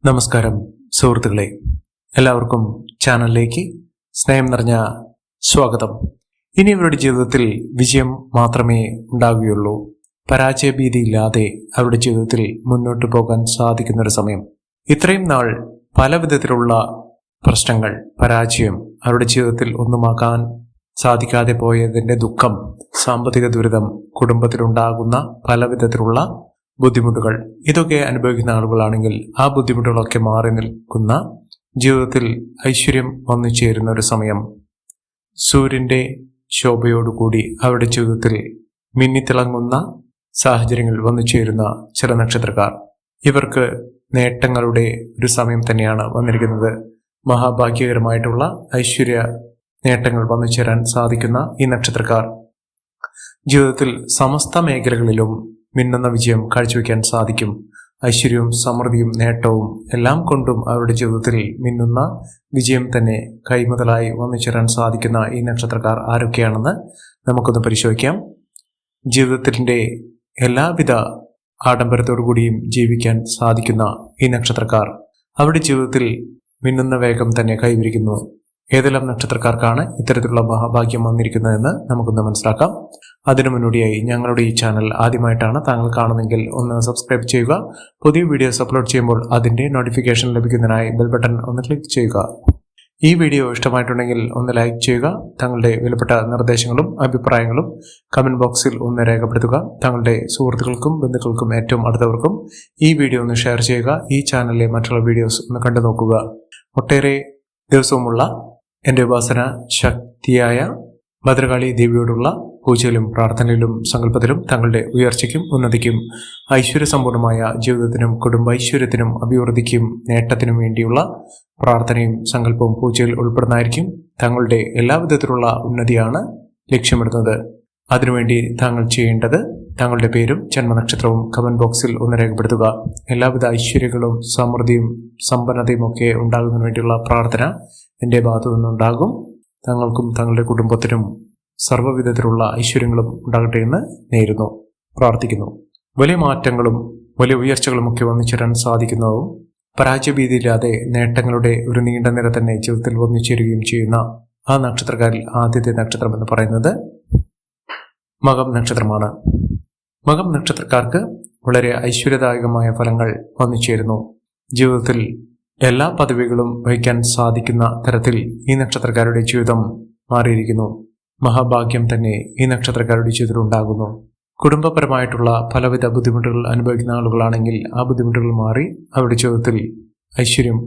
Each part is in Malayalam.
നമസ്കാരം സുഹൃത്തുക്കളെ, എല്ലാവർക്കും ചാനലിലേക്ക് സ്നേഹം നിറഞ്ഞ സ്വാഗതം. ഇനി അവരുടെ ജീവിതത്തിൽ വിജയം മാത്രമേ ഉണ്ടാകുകയുള്ളൂ. പരാജയഭീതിയില്ലാതെ അവരുടെ ജീവിതത്തിൽ മുന്നോട്ട് പോകാൻ സാധിക്കുന്നൊരു സമയം. ഇത്രയും നാൾ പല വിധത്തിലുള്ള പ്രശ്നങ്ങൾ, പരാജയം, അവരുടെ ജീവിതത്തിൽ ഒന്നുമാക്കാൻ സാധിക്കാതെ പോയതിൻ്റെ ദുഃഖം, സാമ്പത്തിക ദുരിതം, കുടുംബത്തിലുണ്ടാകുന്ന പല വിധത്തിലുള്ള ബുദ്ധിമുട്ടുകൾ, ഇതൊക്കെ അനുഭവിക്കുന്ന ആളുകളാണെങ്കിൽ ആ ബുദ്ധിമുട്ടുകളൊക്കെ മാറി നിൽക്കുന്ന ജീവിതത്തിൽ ഐശ്വര്യം വന്നു ചേരുന്ന ഒരു സമയം. സൂര്യൻ്റെ ശോഭയോടുകൂടി അവരുടെ ജീവിതത്തിൽ മിന്നിത്തിളങ്ങുന്ന സാഹചര്യങ്ങൾ വന്നു ചേരുന്ന ചില നക്ഷത്രക്കാർ, ഇവർക്ക് നേട്ടങ്ങളുടെ ഒരു സമയം തന്നെയാണ് വന്നിരിക്കുന്നത്. മഹാഭാഗ്യകരമായിട്ടുള്ള ഐശ്വര്യ നേട്ടങ്ങൾ വന്നു ചേരാൻ സാധിക്കുന്ന ഈ നക്ഷത്രക്കാർ ജീവിതത്തിൽ സമസ്ത മേഖലകളിലും മിന്നുന്ന വിജയം കാഴ്ചവെക്കാൻ സാധിക്കും. ഐശ്വര്യവും സമൃദ്ധിയും നേട്ടവും എല്ലാം കൊണ്ടും അവരുടെ ജീവിതത്തിൽ മിന്നുന്ന വിജയം തന്നെ കൈമുതലായി വന്നു ചേരാൻ സാധിക്കുന്ന ഈ നക്ഷത്രക്കാർ ആരൊക്കെയാണെന്ന് നമുക്കൊന്ന് പരിശോധിക്കാം. ജീവിതത്തിൻ്റെ എല്ലാവിധ ആഡംബരത്തോടു കൂടിയും ജീവിക്കാൻ സാധിക്കുന്ന ഈ നക്ഷത്രക്കാർ അവരുടെ ജീവിതത്തിൽ മിന്നുന്ന വേഗം തന്നെ കൈവരിക്കുന്നു. ഏതെല്ലാം നക്ഷത്രക്കാർക്കാണ് ഇത്തരത്തിലുള്ള മഹാഭാഗ്യം വന്നിരിക്കുന്നതെന്ന് നമുക്കൊന്ന് മനസ്സിലാക്കാം. അതിനു മുന്നോടിയായി ഞങ്ങളുടെ ഈ ചാനൽ ആദ്യമായിട്ടാണ് താങ്കൾ കാണുന്നതെങ്കിൽ ഒന്ന് സബ്സ്ക്രൈബ് ചെയ്യുക. പുതിയ വീഡിയോസ് അപ്ലോഡ് ചെയ്യുമ്പോൾ അതിൻ്റെ നോട്ടിഫിക്കേഷൻ ലഭിക്കുന്നതിനായി ബെൽ ബട്ടൺ ഒന്ന് ക്ലിക്ക് ചെയ്യുക. ഈ വീഡിയോ ഇഷ്ടമായിട്ടുണ്ടെങ്കിൽ ഒന്ന് ലൈക്ക് ചെയ്യുക. താങ്കളുടെ വിലപ്പെട്ട നിർദ്ദേശങ്ങളും അഭിപ്രായങ്ങളും കമൻറ്റ് ബോക്സിൽ ഒന്ന് രേഖപ്പെടുത്തുക. താങ്കളുടെ സുഹൃത്തുക്കൾക്കും ബന്ധുക്കൾക്കും ഏറ്റവും അടുത്തവർക്കും ഈ വീഡിയോ ഒന്ന് ഷെയർ ചെയ്യുക. ഈ ചാനലിലെ മറ്റുള്ള വീഡിയോസ് ഒന്ന് കണ്ടു നോക്കുക. ഒട്ടേറെ ദിവസവുമുള്ള എൻ്റെ ഉപാസന ശക്തിയായ ഭദ്രകാളി ദേവിയോടുള്ള പൂജയിലും പ്രാർത്ഥനയിലും സങ്കല്പത്തിലും തങ്ങളുടെ ഉയർച്ചയ്ക്കും ഉന്നതിക്കും ഐശ്വര്യസമ്പൂർണമായ ജീവിതത്തിനും കുടുംബൈശ്വര്യത്തിനും അഭിവൃദ്ധിക്കും നേട്ടത്തിനും വേണ്ടിയുള്ള പ്രാർത്ഥനയും സങ്കല്പവും പൂജയിൽ ഉൾപ്പെടുന്നതായിരിക്കും. തങ്ങളുടെ എല്ലാവിധത്തിലുള്ള ഉന്നതിയാണ് ലക്ഷ്യമിടുന്നത്. അതിനുവേണ്ടി താങ്കൾ ചെയ്യേണ്ടത് താങ്കളുടെ പേരും ജന്മനക്ഷത്രവും കമൻറ്റ് ബോക്സിൽ ഒന്ന് രേഖപ്പെടുത്തുക. എല്ലാവിധ ഐശ്വര്യങ്ങളും സമൃദ്ധിയും സമ്പന്നതയും ഒക്കെ ഉണ്ടാകുന്നതിന് വേണ്ടിയുള്ള പ്രാർത്ഥന എൻ്റെ ഭാഗത്തു നിന്നുണ്ടാകും. തങ്ങൾക്കും തങ്ങളുടെ കുടുംബത്തിനും സർവ്വവിധത്തിലുള്ള ഐശ്വര്യങ്ങളും ഉണ്ടാകട്ടെ എന്ന് നേരുന്നു, പ്രാർത്ഥിക്കുന്നു. വലിയ മാറ്റങ്ങളും വലിയ ഉയർച്ചകളും ഒക്കെ വന്നു ചേരാൻ സാധിക്കുന്നതും പരാജയഭീതിയില്ലാതെ നേട്ടങ്ങളുടെ ഒരു നീണ്ട നിര തന്നെ ജീവിതത്തിൽ വന്നു ചേരുകയും ചെയ്യുന്ന ആ നക്ഷത്രക്കാരിൽ ആദ്യത്തെ നക്ഷത്രം എന്ന് പറയുന്നത് മകം നക്ഷത്രമാണ്. മകം നക്ഷത്രക്കാർക്ക് വളരെ ഐശ്വര്യദായകമായ ഫലങ്ങൾ വന്നു ചേരുന്നു. ജീവിതത്തിൽ എല്ലാ പദവികളും വഹിക്കാൻ സാധിക്കുന്ന തരത്തിൽ ഈ നക്ഷത്രക്കാരുടെ ജീവിതം മാറിയിരിക്കുന്നു. മഹാഭാഗ്യം തന്നെ ഈ നക്ഷത്രക്കാരുടെ ജീവിതത്തിൽ ഉണ്ടാകുന്നു. കുടുംബപരമായിട്ടുള്ള പലവിധ ബുദ്ധിമുട്ടുകൾ അനുഭവിക്കുന്ന ആളുകളാണെങ്കിൽ ആ ബുദ്ധിമുട്ടുകൾ മാറി അവരുടെ ജീവിതത്തിൽ ഐശ്വര്യം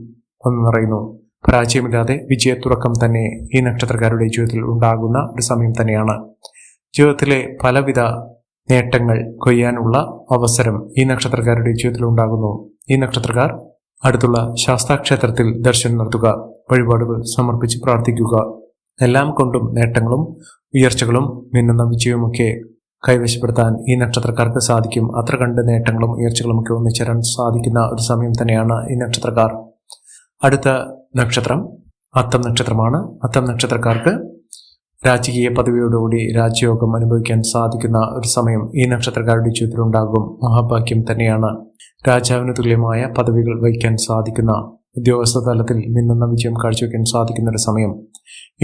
വന്നു നിറയുന്നു. പരാജയമില്ലാതെ വിജയത്തുടക്കം തന്നെ ഈ നക്ഷത്രക്കാരുടെ ജീവിതത്തിൽ ഉണ്ടാകുന്ന ഒരു സമയം തന്നെയാണ്. ജീവിതത്തിലെ പലവിധ നേട്ടങ്ങൾ കൊയ്യാനുള്ള അവസരം ഈ നക്ഷത്രക്കാരുടെ ജീവിതത്തിൽ ഉണ്ടാകുന്നു. ഈ നക്ഷത്രക്കാർ അടുത്തുള്ള ശാസ്താക്ഷേത്രത്തിൽ ദർശനം നടത്തുക, വഴിപാടുകൾ സമർപ്പിച്ച് പ്രാർത്ഥിക്കുക. എല്ലാം കൊണ്ടും നേട്ടങ്ങളും ഉയർച്ചകളും മിന്നുന്ന വിജയവുമൊക്കെ കൈവശപ്പെടുത്താൻ ഈ നക്ഷത്രക്കാർക്ക് സാധിക്കും. അത്ര കണ്ട് നേട്ടങ്ങളും ഉയർച്ചകളും ഒക്കെ ഒന്നിച്ചേരാൻ സാധിക്കുന്ന ഒരു സമയം തന്നെയാണ് ഈ നക്ഷത്രക്കാർ. അടുത്ത നക്ഷത്രം അത്തം നക്ഷത്രമാണ്. അത്തം നക്ഷത്രക്കാർക്ക് രാജകീയ പദവിയോടുകൂടി രാജ്യയോഗം അനുഭവിക്കാൻ സാധിക്കുന്ന ഒരു സമയം ഈ നക്ഷത്രക്കാരുടെ ജീവിതത്തിലുണ്ടാകും. മഹാഭാഗ്യം തന്നെയാണ്. രാജാവിന് തുല്യമായ പദവികൾ വഹിക്കാൻ സാധിക്കുന്ന, ഉദ്യോഗസ്ഥ തലത്തിൽ മിന്നുന്ന വിജയം കാഴ്ചവെക്കാൻ സാധിക്കുന്ന ഒരു സമയം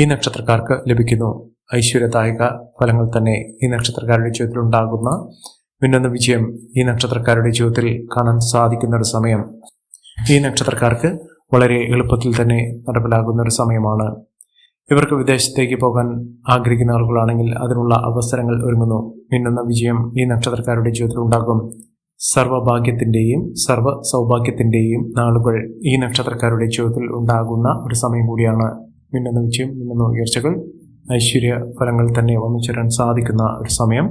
ഈ നക്ഷത്രക്കാർക്ക് ലഭിക്കുന്നു. ഐശ്വര്യദായക ഫലങ്ങൾ തന്നെ ഈ നക്ഷത്രക്കാരുടെ ജീവിതത്തിൽ ഉണ്ടാകുന്ന മിന്നുന്ന വിജയം ഈ നക്ഷത്രക്കാരുടെ ജീവിതത്തിൽ കാണാൻ സാധിക്കുന്ന ഒരു സമയം ഈ നക്ഷത്രക്കാർക്ക് വളരെ എളുപ്പത്തിൽ തന്നെ നടപ്പിലാകുന്ന ഒരു സമയമാണ്. ഇവർക്ക് വിദേശത്തേക്ക് പോകാൻ ആഗ്രഹിക്കുന്ന ആളുകളാണെങ്കിൽ അതിനുള്ള അവസരങ്ങൾ ഒരുങ്ങുന്നു. മിന്നുന്ന വിജയം ഈ നക്ഷത്രക്കാരുടെ ജീവിതത്തിൽ ഉണ്ടാകും. സർവഭാഗ്യത്തിൻ്റെയും സർവ്വ സൗഭാഗ്യത്തിൻ്റെയും നാളുകൾ ഈ നക്ഷത്രക്കാരുടെ ജീവിതത്തിൽ ഉണ്ടാകുന്ന ഒരു സമയം കൂടിയാണ്. മിന്നുന്ന വിജയം, മിന്നുന്ന ഉയർച്ചകൾ, ഐശ്വര്യ ഫലങ്ങൾ തന്നെ വന്നു ചേരാൻ സാധിക്കുന്ന ഒരു സമയം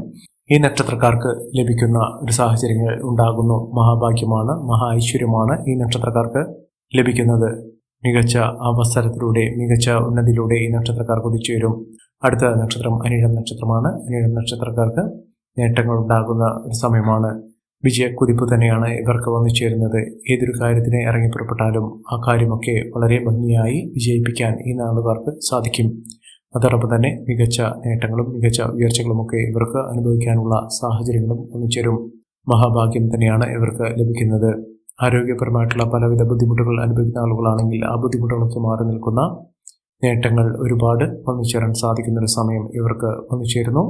ഈ നക്ഷത്രക്കാർക്ക് ലഭിക്കുന്ന ഒരു സാഹചര്യങ്ങൾ ഉണ്ടാകുന്നു. മഹാഭാഗ്യമാണ്, മഹാ ഐശ്വര്യമാണ് ഈ നക്ഷത്രക്കാർക്ക് ലഭിക്കുന്നത്. മികച്ച അവസരത്തിലൂടെ, മികച്ച ഉന്നതിയിലൂടെ ഈ നക്ഷത്രക്കാർ കുതിച്ചുവരും. അടുത്ത നക്ഷത്രം അനിഴം നക്ഷത്രമാണ്. അനിഴം നക്ഷത്രക്കാർക്ക് നേട്ടങ്ങൾ ഉണ്ടാകുന്ന ഒരു സമയമാണ്. വിജയക്കുതിപ്പ് തന്നെയാണ് ഇവർക്ക് വന്നു ചേരുന്നത്. ഏതൊരു കാര്യത്തിന് ഇറങ്ങിപ്പുറപ്പെട്ടാലും ആ കാര്യമൊക്കെ വളരെ ഭംഗിയായി വിജയിപ്പിക്കാൻ ഈ നാളുകാർക്ക് സാധിക്കും. അതോടൊപ്പം തന്നെ മികച്ച നേട്ടങ്ങളും മികച്ച ഉയർച്ചകളുമൊക്കെ ഇവർക്ക് അനുഭവിക്കാനുള്ള സാഹചര്യങ്ങളും വന്നു ചേരും. മഹാഭാഗ്യം തന്നെയാണ് ഇവർക്ക് ലഭിക്കുന്നത്. ആരോഗ്യപരമായിട്ടുള്ള പലവിധ ബുദ്ധിമുട്ടുകൾ അനുഭവിക്കുന്ന ആളുകളാണെങ്കിൽ ആ ബുദ്ധിമുട്ടുകളൊക്കെ മാറി നിൽക്കുന്ന നേട്ടങ്ങൾ ഒരുപാട് വന്നുചേരാൻ സാധിക്കുന്ന ഒരു സമയം ഇവർക്ക് വന്നുചേരുന്നു.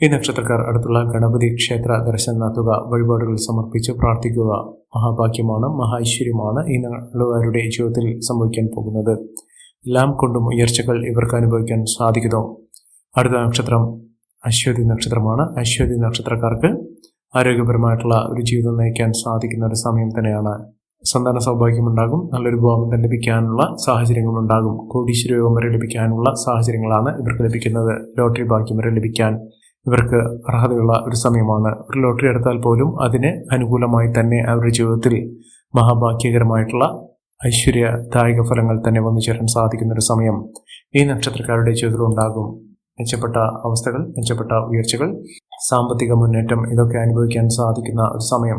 ഈ നക്ഷത്രക്കാർ അടുത്തുള്ള ഗണപതി ക്ഷേത്ര ദർശനം നടത്തുക, വഴിപാടുകൾ സമർപ്പിച്ച് പ്രാർത്ഥിക്കുക. മഹാഭാഗ്യമാണ്, മഹാഐശ്വര്യമാണ് ഈ നാളുകാരുടെ ജീവിതത്തിൽ സംഭവിക്കാൻ പോകുന്നത്. എല്ലാം കൊണ്ടും ഉയർച്ചകൾ ഇവർക്ക് അനുഭവിക്കാൻ സാധിക്കുന്നു. അടുത്ത നക്ഷത്രം അശ്വതി നക്ഷത്രമാണ്. അശ്വതി നക്ഷത്രക്കാർക്ക് ആരോഗ്യപരമായിട്ടുള്ള ഒരു ജീവിതം നയിക്കാൻ സാധിക്കുന്ന ഒരു സമയം തന്നെയാണ്. സന്താന സൗഭാഗ്യമുണ്ടാകും, നല്ലൊരു വിവാഹം ലഭിക്കാനുള്ള സാഹചര്യങ്ങളുണ്ടാകും. കോടീശ്വര യോഗം വരെ ലഭിക്കാനുള്ള സാഹചര്യങ്ങളാണ് ഇവർക്ക് ലഭിക്കുന്നത്. ലോട്ടറി ഭാഗ്യം വരെ ലഭിക്കാൻ ഇവർക്ക് അർഹതയുള്ള ഒരു സമയമാണ്. ഒരു ലോട്ടറി എടുത്താൽ പോലും അതിന് അനുകൂലമായി തന്നെ അവരുടെ ജീവിതത്തിൽ മഹാഭാഗ്യകരമായിട്ടുള്ള ഐശ്വര്യദായക ഫലങ്ങൾ തന്നെ വന്നു ചേരാൻ സാധിക്കുന്ന ഒരു സമയം ഈ നക്ഷത്രക്കാരുടെ ജീവിതത്തിൽ ഉണ്ടാകും. മെച്ചപ്പെട്ട അവസ്ഥകൾ, മെച്ചപ്പെട്ട ഉയർച്ചകൾ, സാമ്പത്തിക മുന്നേറ്റം ഇതൊക്കെ അനുഭവിക്കാൻ സാധിക്കുന്ന ഒരു സമയം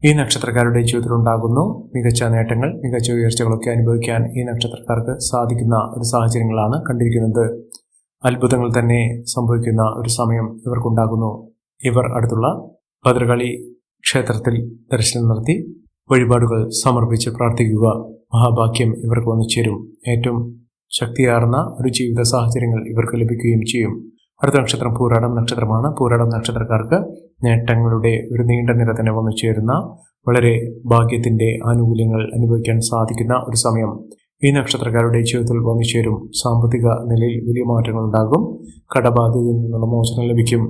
ഈ നക്ഷത്രക്കാരുടെ ജീവിതത്തിൽ ഉണ്ടാകുന്നു. മികച്ച നേട്ടങ്ങൾ, മികച്ച ഉയർച്ചകളൊക്കെ അനുഭവിക്കാൻ ഈ നക്ഷത്രക്കാർക്ക് സാധിക്കുന്ന ഒരു സാഹചര്യങ്ങളാണ് കണ്ടിരിക്കുന്നത്. അത്ഭുതങ്ങൾ തന്നെ സംഭവിക്കുന്ന ഒരു സമയം ഇവർക്കുണ്ടാകുന്നു. ഇവർ അടുത്തുള്ള ഭദ്രകാളി ക്ഷേത്രത്തിൽ ദർശനം നടത്തി വഴിപാടുകൾ സമർപ്പിച്ച് പ്രാർത്ഥിക്കുക. മഹാഭാഗ്യം ഇവർക്ക് വന്നു ചേരും. ഏറ്റവും ശക്തിയാർന്ന ഒരു ജീവിത സാഹചര്യങ്ങൾ ഇവർക്ക് ലഭിക്കുകയും ചെയ്യും. അടുത്ത നക്ഷത്രം പൂരാടം നക്ഷത്രമാണ്. പൂരാടം നക്ഷത്രക്കാർക്ക് നേട്ടങ്ങളുടെ ഒരു നീണ്ട നിര തന്നെ വന്നു ചേരുന്ന വളരെ ഭാഗ്യത്തിന്റെ ആനുകൂല്യങ്ങൾ അനുഭവിക്കാൻ സാധിക്കുന്ന ഒരു സമയം ഈ നക്ഷത്രക്കാരുടെ ജീവിതത്തിൽ വന്നു ചേരും. സാമ്പത്തിക നിലയിൽ വലിയ മാറ്റങ്ങൾ ഉണ്ടാകും. കടബാധ്യതയിൽ നിന്നുള്ള മോചനം ലഭിക്കും.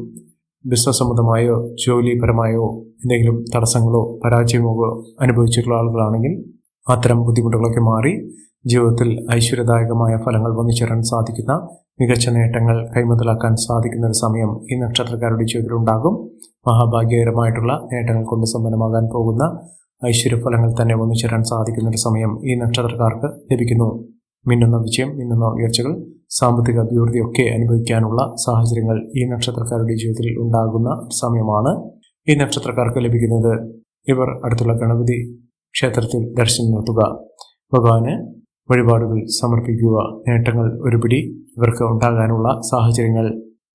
ബിസിനസ് സംബന്ധമായോ ജോലിപരമായോ എന്തെങ്കിലും തടസ്സങ്ങളോ പരാജയമോ അനുഭവിച്ചിട്ടുള്ള ആളുകളാണെങ്കിൽ അത്തരം ബുദ്ധിമുട്ടുകളൊക്കെ മാറി ജീവിതത്തിൽ ഐശ്വര്യദായകമായ ഫലങ്ങൾ വന്നു ചേരാൻ സാധിക്കുന്ന, മികച്ച നേട്ടങ്ങൾ കൈമുതലാക്കാൻ സാധിക്കുന്ന ഒരു സമയം ഈ നക്ഷത്രക്കാരുടെ ജീവിതത്തിൽ ഉണ്ടാകും. മഹാഭാഗ്യകരമായിട്ടുള്ള നേട്ടങ്ങൾ കൊണ്ട് സമ്പന്നമാകാൻ പോകുന്ന ഐശ്വര്യഫലങ്ങൾ തന്നെ വന്നു ചേരാൻ സാധിക്കുന്ന ഒരു സമയം ഈ നക്ഷത്രക്കാർക്ക് ലഭിക്കുന്നു. മിന്നുന്ന വിജയം, മിന്നുന്ന ഉയർച്ചകൾ, സാമ്പത്തിക അഭിവൃദ്ധിയൊക്കെ അനുഭവിക്കാനുള്ള സാഹചര്യങ്ങൾ ഈ നക്ഷത്രക്കാരുടെ ജീവിതത്തിൽ ഉണ്ടാകുന്ന സമയമാണ് ഈ നക്ഷത്രക്കാർക്ക് ലഭിക്കുന്നത്. ഇവർ അടുത്തുള്ള ഗണപതി ക്ഷേത്രത്തിൽ ദർശനം നടത്തുക, ഭഗവാന് വഴിപാടുകൾ സമർപ്പിക്കുക. നേട്ടങ്ങൾ ഒരുപിടി ഇവർക്ക് ഉണ്ടാകാനുള്ള സാഹചര്യങ്ങൾ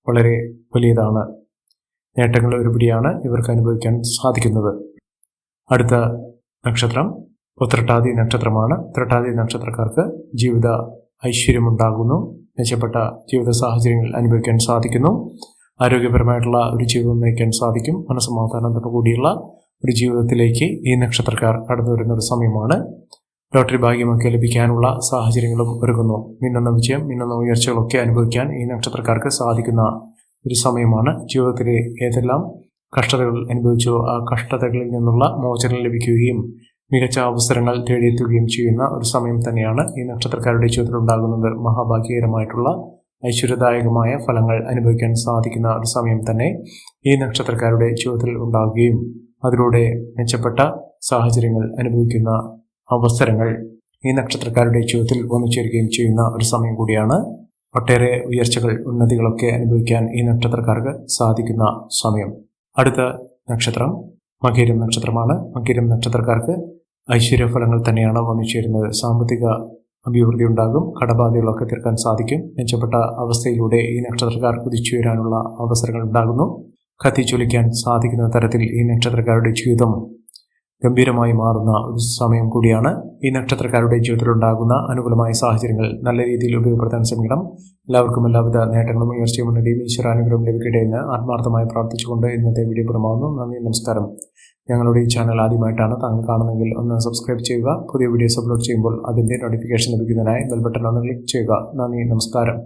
വളരെ വലിയതാണ്. നേട്ടങ്ങൾ ഒരുപിടിയാണ് ഇവർക്ക് അനുഭവിക്കാൻ സാധിക്കുന്നത്. അടുത്ത നക്ഷത്രം ഉത്രട്ടാതി നക്ഷത്രമാണ്. ഉത്രട്ടാതി നക്ഷത്രക്കാർക്ക് ജീവിത ഐശ്വര്യമുണ്ടാകുന്നു. മെച്ചപ്പെട്ട ജീവിത സാഹചര്യങ്ങൾ അനുഭവിക്കാൻ സാധിക്കുന്നു. ആരോഗ്യപരമായിട്ടുള്ള ഒരു ജീവിതം നയിക്കാൻ സാധിക്കും. മനസ്സമാധാനത്തോടു കൂടിയുള്ള ഒരു ജീവിതത്തിലേക്ക് ഈ നക്ഷത്രക്കാർ കടന്നു വരുന്ന ഒരു സമയമാണ്. ലോട്ടറി ഭാഗ്യമൊക്കെ ലഭിക്കാനുള്ള സാഹചര്യങ്ങളും ഒരുങ്ങുന്നു. മിന്നുന്ന വിജയം, മിന്നുന്ന ഉയർച്ചകളൊക്കെ അനുഭവിക്കാൻ ഈ നക്ഷത്രക്കാർക്ക് സാധിക്കുന്ന ഒരു സമയമാണ്. ജീവിതത്തിലെ ഏതെല്ലാം കഷ്ടതകൾ അനുഭവിച്ചോ ആ കഷ്ടതകളിൽ നിന്നുള്ള മോചനം ലഭിക്കുകയും മികച്ച അവസരങ്ങൾ തേടിയെത്തുകയും ചെയ്യുന്ന ഒരു സമയം തന്നെയാണ് ഈ നക്ഷത്രക്കാരുടെ ജീവിതത്തിൽ ഉണ്ടാകുന്നത്. മഹാഭാഗ്യകരമായിട്ടുള്ള ഐശ്വര്യദായകമായ ഫലങ്ങൾ അനുഭവിക്കാൻ സാധിക്കുന്ന ഒരു സമയം തന്നെ ഈ നക്ഷത്രക്കാരുടെ ജീവിതത്തിൽ ഉണ്ടാകുകയും അതിലൂടെ മെച്ചപ്പെട്ട സാഹചര്യങ്ങൾ അനുഭവിക്കുന്ന അവസരങ്ങൾ ഈ നക്ഷത്രക്കാരുടെ ജീവിതത്തിൽ വന്നു ചേരുകയും ചെയ്യുന്ന ഒരു സമയം കൂടിയാണ്. ഒട്ടേറെ ഉയർച്ചകൾ, ഉന്നതികളൊക്കെ അനുഭവിക്കാൻ ഈ നക്ഷത്രക്കാർക്ക് സാധിക്കുന്ന സമയം. അടുത്ത നക്ഷത്രം മകരം നക്ഷത്രമാണ്. മകരം നക്ഷത്രക്കാർക്ക് ഐശ്വര്യഫലങ്ങൾ തന്നെയാണ് വന്നു ചേരുന്നത്. സാമ്പത്തിക അഭിവൃദ്ധി ഉണ്ടാകും. കടബാധ്യതകളൊക്കെ തീർക്കാൻ സാധിക്കും. മെച്ചപ്പെട്ട അവസ്ഥയിലൂടെ ഈ നക്ഷത്രക്കാർ കുതിച്ചുയരാനുള്ള അവസരങ്ങൾ ഉണ്ടാകുന്നു. കത്തിച്ചൊലിക്കാൻ സാധിക്കുന്ന തരത്തിൽ ഈ നക്ഷത്രക്കാരുടെ ജീവിതം ഗംഭീരമായി മാറുന്ന ഒരു സമയം കൂടിയാണ്. ഈ നക്ഷത്രക്കാരുടെ ജീവിതത്തിലുണ്ടാകുന്ന അനുകൂലമായ സാഹചര്യങ്ങൾ നല്ല രീതിയിൽ ഉപയോഗപ്പെടുത്താൻ ശ്രമിക്കണം. എല്ലാവർക്കും എല്ലാവിധ നേട്ടങ്ങളും ഉയർച്ചയും ഉന്നതിയും ഈശ്വരാനുഗ്രഹം ലഭിക്കട്ടെ എന്ന് ആത്മാർത്ഥമായി പ്രാർത്ഥിച്ചുകൊണ്ട് ഇന്നത്തെ വീഡിയോ പൂർണ്ണമാകുന്നു. നന്ദി, നമസ്കാരം. ഞങ്ങളുടെ ഈ ചാനൽ ആദ്യമായിട്ടാണ് താങ്കൾ കാണുന്നതെങ്കിൽ ഒന്ന് സബ്സ്ക്രൈബ് ചെയ്യുക. പുതിയ വീഡിയോസ് അപ്ലോഡ് ചെയ്യുമ്പോൾ അതിൻ്റെ നോട്ടിഫിക്കേഷൻ ലഭിക്കുന്നതിനായി ബെൽ ബട്ടൺ ഒന്ന് ക്ലിക്ക് ചെയ്യുക. നന്ദി, നമസ്കാരം.